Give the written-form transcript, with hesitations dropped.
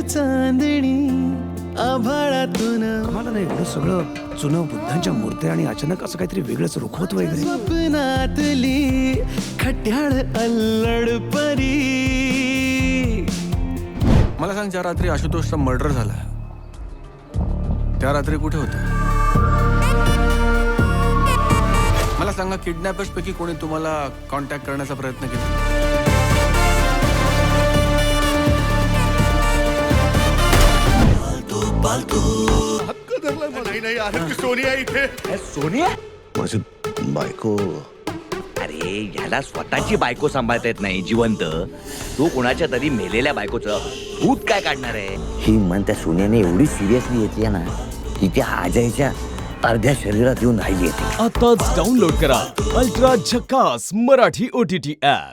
चांदणी आभाळातून मला नाही एवढं सगळं जुनं बुद्धांच्या मूर्त्या आणि अचानक असं काहीतरी वेगळंच रुखवत वगैरे. स्वप्नातली खट्याळ अल्लड परी. मला सांग, ज्या रात्री आशुतोषचा मर्डर झाला त्या रात्री कुठे होते? मला सांगा, किडनॅपर्स पैकी कोणी तुम्हाला कॉन्टॅक्ट करण्याचा प्रयत्न केला? सोनिया माझी बायको. अरे ह्याला स्वतःची बायको सांभाळता येत नाही जिवंत, तो कोणाच्या तरी मेलेल्या बायकोचं भूत काय काढणार आहे? ही मन त्या सोन्याने एवढी सिरियसली घेतली ना की त्या अजयच्या अर्ध्या शरीरात येऊन राहिली येते. आताच डाउनलोड करा अल्ट्रा झकास मराठी OTT ऍप.